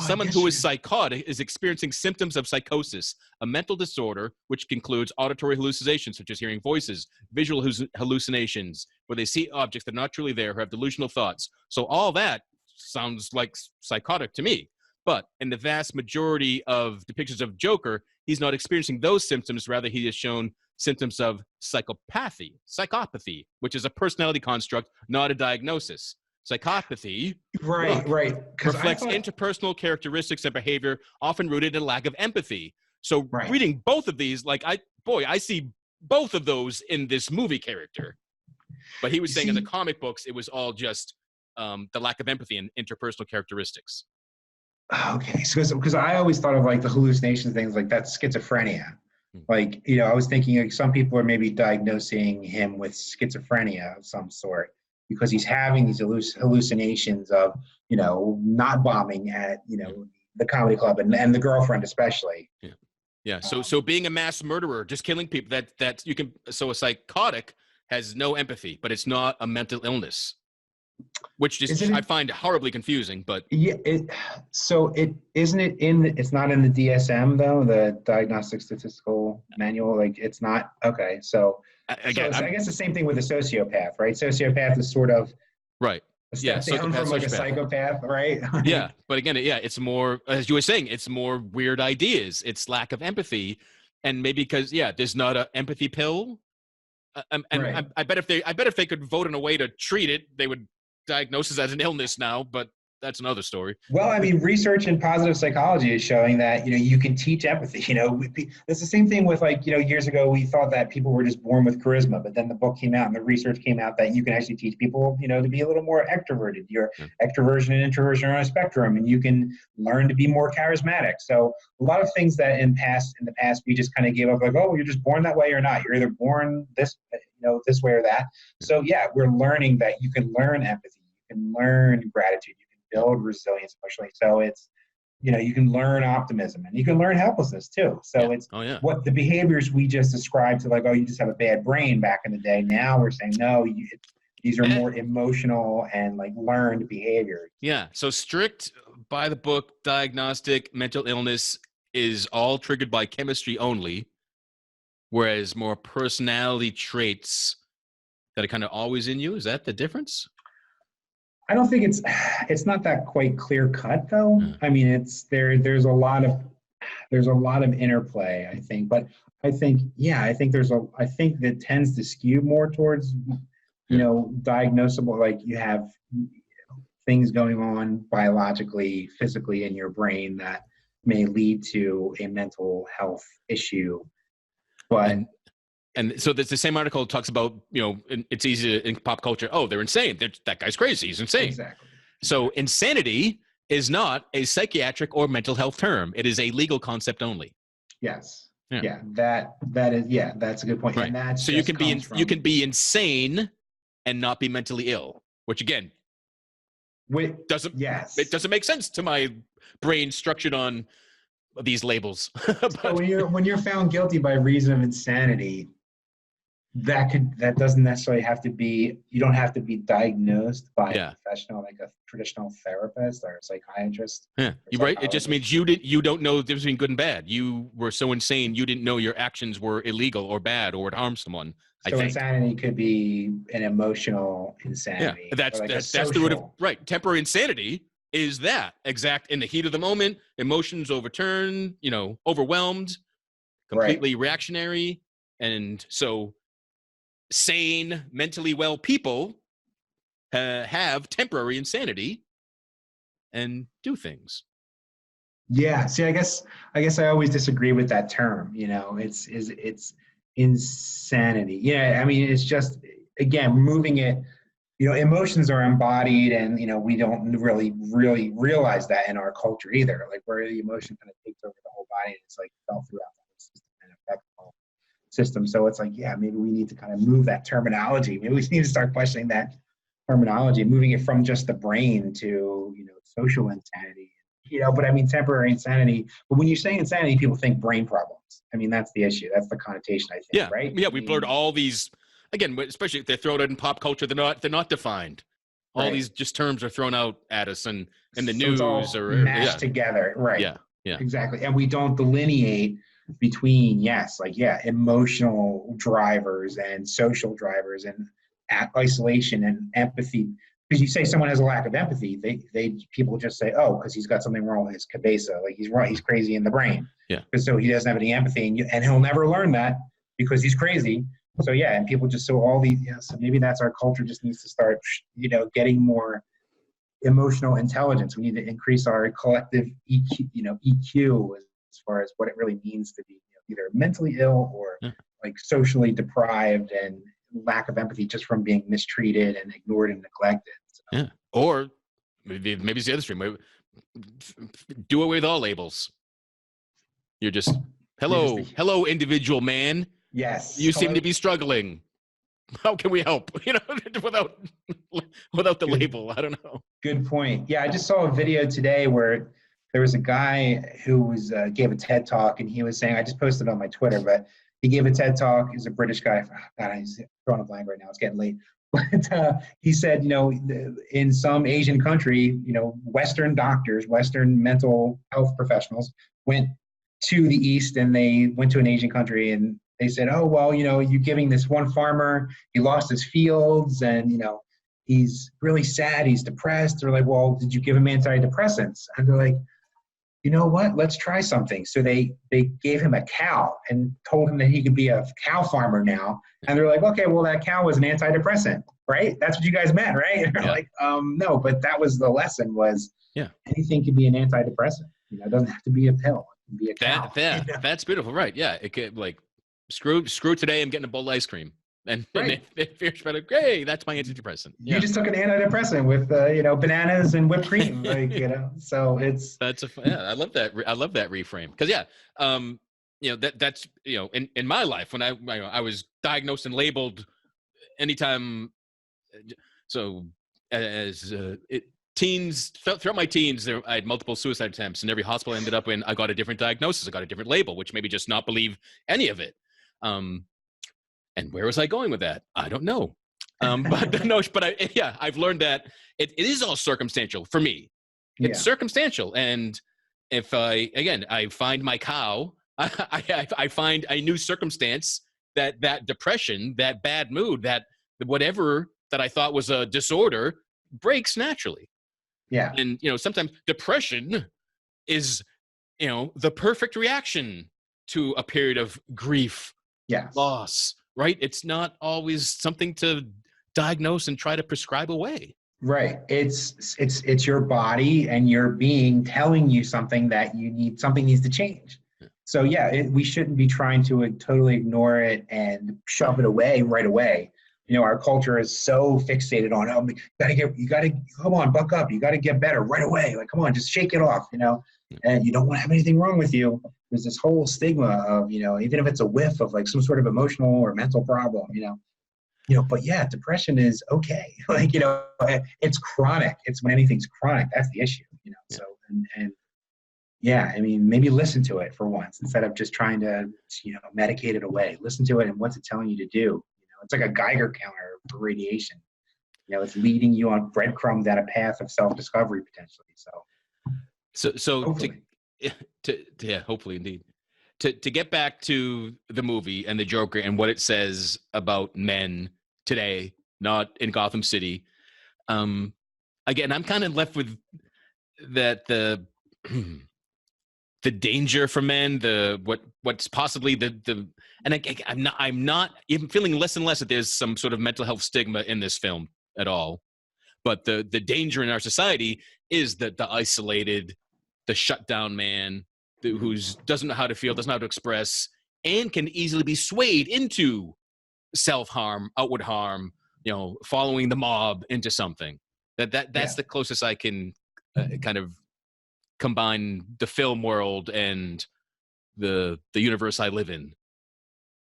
Someone who is psychotic is experiencing symptoms of psychosis, a mental disorder which includes auditory hallucinations, such as hearing voices, visual hallucinations, where they see objects that are not truly there, or have delusional thoughts. So all that sounds like psychotic to me. But in the vast majority of depictions of Joker, he's not experiencing those symptoms. Rather, he has shown symptoms of psychopathy, which is a personality construct, not a diagnosis. Psychopathy reflects interpersonal characteristics and behavior, often rooted in lack of empathy. So reading both of these, I see both of those in this movie character. But he was saying in the comic books, it was all just the lack of empathy and interpersonal characteristics. Okay, so because I always thought of like the hallucination things, like that's schizophrenia. Like, I was thinking like some people are maybe diagnosing him with schizophrenia of some sort because he's having these hallucinations of, not bombing at, the comedy club and the girlfriend especially. Yeah. So being a mass murderer, just killing people, that you can. So a psychotic has no empathy, but it's not a mental illness. Which I find horribly confusing, but it's not in the DSM though, the Diagnostic Statistical Manual. Like it's not okay. So I guess the same thing with a sociopath, right? Sociopath is sort of right. Down from like a psychopath, right? Yeah, but again, it's more, as you were saying, it's more weird ideas. It's lack of empathy, and maybe because there's not an empathy pill. I bet if they could vote in a way to treat it, they would diagnose it as an illness now, but that's another story. Well, I mean, research in positive psychology is showing that, you can teach empathy. It's the same thing with years ago, we thought that people were just born with charisma, but then the book came out and the research came out that you can actually teach people, to be a little more extroverted. Your extroversion and introversion are on a spectrum, and you can learn to be more charismatic. So a lot of things that in the past, we just kind of gave up like, oh, you're just born that way or not. You're either born this way or that. So we're learning that you can learn empathy, you can learn gratitude, you can build resilience emotionally. So it's, you can learn optimism and you can learn helplessness too. So it's what the behaviors we just described to like, oh, you just have a bad brain back in the day. Now we're saying, no, these are more emotional and like learned behaviors. Yeah. So strict by the book diagnostic mental illness is all triggered by chemistry only, whereas more personality traits that are kind of always in you. Is that the difference? I don't think it's not that quite clear cut though. I mean, there's a lot of interplay, I think, but I think that tends to skew more towards, diagnosable, like you have things going on biologically, physically in your brain that may lead to a mental health issue. But and so the same article talks about, it's easy in pop culture. Oh, they're insane. That guy's crazy. He's insane. Exactly. So insanity is not a psychiatric or mental health term. It is a legal concept only. Yes. Yeah. That is. Yeah, that's a good point. Right. And that's so you can be insane and not be mentally ill, which again, it doesn't make sense to my brain structured on these labels. So But when you're found guilty by reason of insanity, that doesn't necessarily have to be, you don't have to be diagnosed by a yeah, professional like a traditional therapist or a psychiatrist yeah, or you're right. It just psychologist. means you don't know the difference between good and bad. You were so insane you didn't know your actions were illegal or bad or would harm someone. I So think. insanity could be an emotional Yeah, insanity or that's like a that's the root of social. right. Temporary insanity is that exact in the heat of the moment, emotions overturn, overwhelmed, Right. completely reactionary, and so sane, mentally well people have temporary insanity and do things. Yeah. See, I guess I always disagree with that term. It's insanity. Yeah. I mean, it's just again moving it. Emotions are embodied, and we don't really realize that in our culture either. Like where the emotion kind of takes over the whole body, and it's like felt throughout the whole system and affects the whole system. So it's like, yeah, maybe we need to kind of move that terminology. Maybe we need to start questioning that terminology, moving it from just the brain to social insanity. But I mean temporary insanity. But when you say insanity, people think brain problems. I mean that's the issue. That's the connotation, I think, Yeah, right? yeah. I We blurred mean, all these again, especially if they're thrown out in pop culture. They're not defined. All right. these just terms are thrown out at us and in the So it's news all or mashed yeah, together, right? yeah, yeah, Exactly. And we don't delineate between, yes, like, yeah, emotional drivers and social drivers and isolation and empathy. Because you say someone has a lack of empathy, they people just say, oh, because he's got something wrong with his cabeza, like he's wrong, he's crazy in the brain. yeah. Because so he doesn't have any empathy, and he'll never learn that because he's crazy. So yeah, and people just so all these, yeah. So maybe that's our culture just needs to start, getting more emotional intelligence. We need to increase our collective EQ as far as what it really means to be either mentally ill or Yeah. like socially deprived and lack of empathy just from being mistreated and ignored and neglected. So, Yeah. Or maybe it's the other stream. Do away with all labels. You're just you're just a, hello, individual man. yes. You seem Hello. to be struggling. How can we help? Without the Good. label. I don't know. Good point. Yeah, I just saw a video today where there was a guy who was gave a TED talk, and he was saying, I just posted it on my Twitter, but he gave a TED talk. He's a British guy. Oh, God, he's drawing a blank right now. It's getting late. But he said, in some Asian country, Western doctors, Western mental health professionals went to the East, and they went to an Asian country, and they said, oh, well, you're giving this one farmer, he lost his fields, and, he's really sad, he's depressed. They're like, well, did you give him antidepressants? And they're like, you know what, let's try something. So they gave him a cow and told him that he could be a cow farmer now. And they're like, okay, well, that cow was an antidepressant, right? That's what you guys meant, right? And they're Yeah. like, no, but that was the lesson was Yeah. anything can be an antidepressant. It doesn't have to be a pill. It can be a cow. That's beautiful, right? Yeah. It could like screw today. I'm getting a bowl of ice cream. And Right. it feels better. Hey, that's my antidepressant. You Yeah. just took an antidepressant with bananas and whipped cream, like so it's I love that. I love that reframe because that's in my life when I was diagnosed and labeled anytime. So as teens throughout my teens, I had multiple suicide attempts, and every hospital I ended up in, I got a different diagnosis. I got a different label, which made me just not believe any of it. And where was I going with that? I don't know. I've learned that it is all circumstantial for me. It's yeah. circumstantial. And if I find my cow, I find a new circumstance that depression, that bad mood, that whatever that I thought was a disorder breaks naturally. Yeah. And, sometimes depression is, the perfect reaction to a period of grief, Yes. loss, right? It's not always something to diagnose and try to prescribe away. Right. It's your body and your being telling you something that something needs to change. So yeah, we shouldn't be trying to totally ignore it and shove it away right away. Our culture is so fixated on, oh, you gotta come on, buck up, you gotta get better right away. Like, come on, just shake it off, and you don't want to have anything wrong with you. There's this whole stigma of, even if it's a whiff of like some sort of emotional or mental problem, but yeah, depression is okay. Like, it's chronic. It's when anything's chronic. That's the issue, Yeah. So, and Yeah, I mean, maybe listen to it for once instead of just trying to, medicate it away. Listen to it and what's it telling you to do. It's like a Geiger counter for radiation. It's leading you on breadcrumbs down a path of self-discovery potentially. So Hopefully. yeah, hopefully indeed. To get back to the movie and the Joker and what it says about men today, not in Gotham City. Again, I'm kind of left with that the danger for men, what's possibly the and I'm not even feeling less and less that there's some sort of mental health stigma in this film at all. But the danger in our society is that the isolated, the shut down man who doesn't know how to feel, doesn't know how to express, and can easily be swayed into self-harm, outward harm, following the mob into something. That's the closest I can kind of combine the film world and the universe I live in.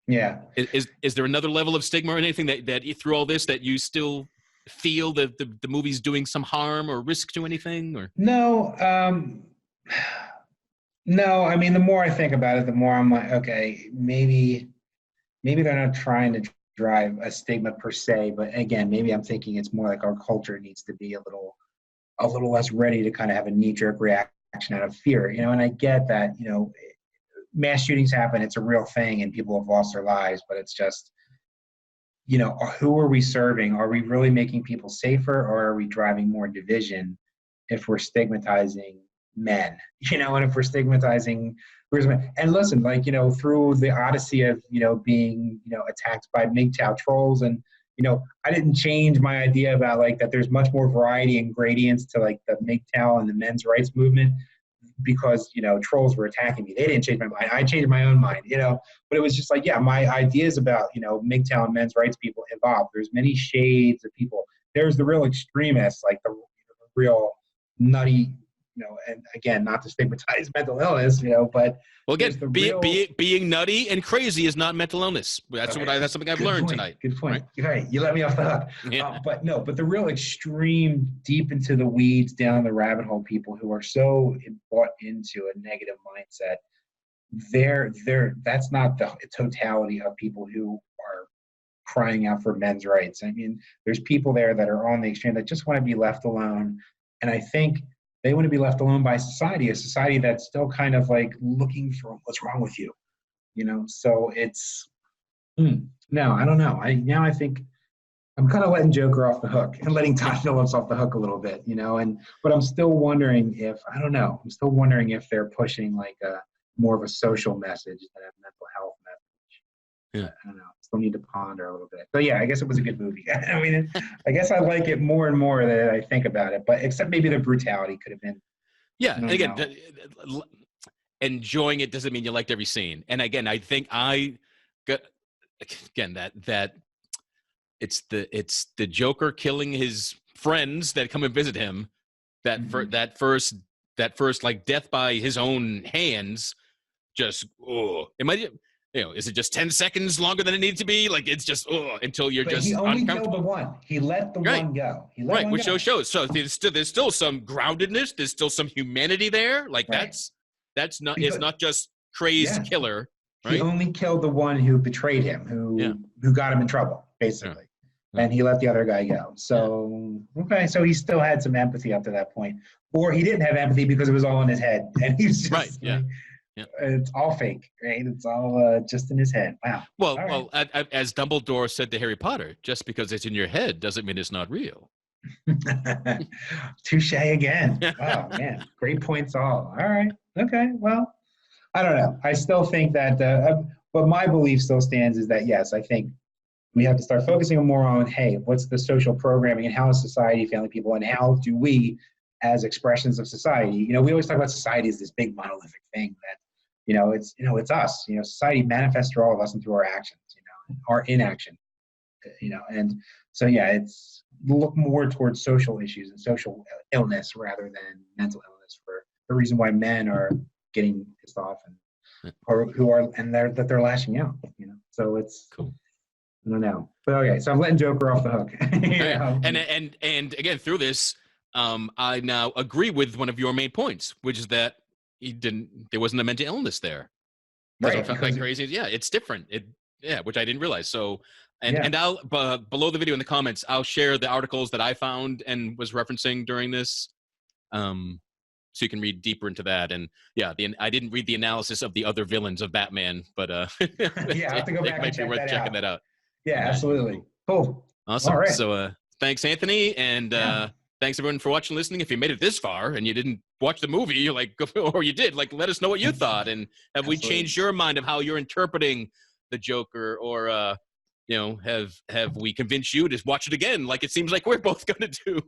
Yeah. Is there another level of stigma or anything that through all this that you still feel that the movie's doing some harm or risk to anything? Or No, no. I mean, the more I think about it, the more I'm like, okay, maybe they're not trying to drive a stigma per se, but again, maybe I'm thinking it's more like our culture needs to be a little less ready to kind of have a knee-jerk reaction out of fear, and I get that, mass shootings happen, it's a real thing and people have lost their lives, but it's just, who are we serving? Are we really making people safer, or are we driving more division if we're stigmatizing men, and if we're stigmatizing, and listen, like, through the odyssey of, being, attacked by MGTOW trolls, and, I didn't change my idea about like that there's much more variety and gradients to like the MGTOW and the men's rights movement because, trolls were attacking me. They didn't change my mind. I changed my own mind, but it was just like, yeah, my ideas about, MGTOW and men's rights people evolved. There's many shades of people. There's the real extremists, like the real nutty, and again, not to stigmatize mental illness, but well, again, real... being nutty and crazy is not mental illness. That's okay. That's something I've learned tonight. Good point. Right? You let me off the hook. Yeah. But the real extreme, deep into the weeds, down the rabbit hole people who are so bought into a negative mindset, that's not the totality of people who are crying out for men's rights. I mean, there's people there that are on the extreme that just want to be left alone, and I think they want to be left alone by society, a society that's still kind of like looking for what's wrong with you, So it's no, I don't know. I think I'm kind of letting Joker off the hook and letting Todd Phillips off the hook a little bit, but I'm still wondering if they're pushing like a more of a social message than a mental health message. Yeah. I don't know. Still need to ponder a little bit. But yeah, I guess it was a good movie. I mean, I guess I like it more and more that I think about it. But except maybe the brutality could have been. Yeah, and again, enjoying it doesn't mean you liked every scene. And again, I think I got again that it's the Joker killing his friends that come and visit him. That first like death by his own hands. Just it might. Is it just 10 seconds longer than it needed to be? Like it's just until you're just he only uncomfortable. Killed the one. He let the one go. Which shows. So there's still some groundedness. There's still some humanity there. Like that's not. It's not just crazed killer. Right? He only killed the one who betrayed him, who got him in trouble, basically, and he let the other guy go. So okay, so he still had some empathy up to that point, or he didn't have empathy because it was all in his head, and he was just right. Yeah. Yeah. It's all fake, right? It's all just in his head. Wow. Well, as Dumbledore said to Harry Potter, just because it's in your head doesn't mean it's not real. Touche again. Oh, man. Great points all. All right. Okay. Well, I don't know. I still think that, but my belief still stands is that, yes, I think we have to start focusing more on, hey, what's the social programming and how is society failing people and how do we, as expressions of society, we always talk about society as this big monolithic thing that, it's us, society manifests through all of us and through our actions, our inaction, and so, yeah, it's look more towards social issues and social illness rather than mental illness for the reason why men are getting pissed off and they're lashing out, so it's cool. I don't know, but okay, so I'm letting Joker off the hook. And again, through this, I now agree with one of your main points, which is that there wasn't a mental illness there. That's Right. what felt like crazy. Yeah, it's different. Which I didn't realize. So, and I'll below the video in the comments, I'll share the articles that I found and was referencing during this, so you can read deeper into that. And I didn't read the analysis of the other villains of Batman, but I have to go back and check that out. Checking that out. Yeah, absolutely. Cool. Awesome. All right. So, thanks, Anthony, and thanks everyone for watching, listening. If you made it this far and you didn't watch the movie, or you did, let us know what you thought, and have we changed your mind of how you're interpreting the Joker, or have we convinced you to watch it again, like it seems like we're both going to do?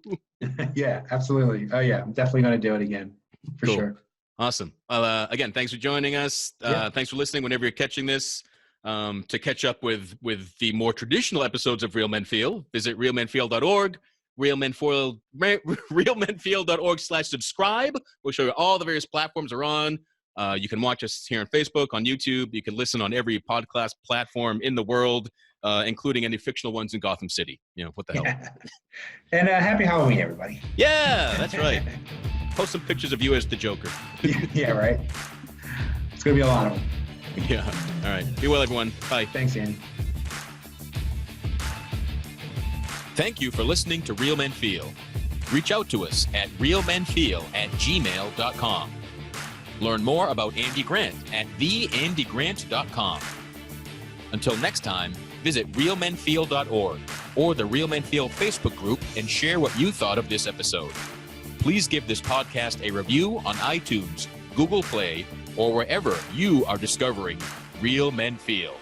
Yeah, absolutely. Oh yeah, I'm definitely going to do it again for sure. Awesome. Again, thanks for joining us. Thanks for listening whenever you're catching this. To catch up with the more traditional episodes of Real Men Feel, visit realmenfeel.org. realmenfeel.org/subscribe. We'll show you all the various platforms we're on. You can watch us here on Facebook, on YouTube. You can listen on every podcast platform in the world, including any fictional ones in Gotham City. What the hell? And happy Halloween, everybody. Yeah, that's right. Post some pictures of you as the Joker. Yeah, right. It's going to be a lot of them. Yeah. All right. Be well, everyone. Bye. Thanks, Andy. Thank you for listening to Real Men Feel. Reach out to us at realmenfeel@gmail.com. Learn more about Andy Grant at theandygrant.com. Until next time, visit realmenfeel.org or the Real Men Feel Facebook group and share what you thought of this episode. Please give this podcast a review on iTunes, Google Play, or wherever you are discovering Real Men Feel.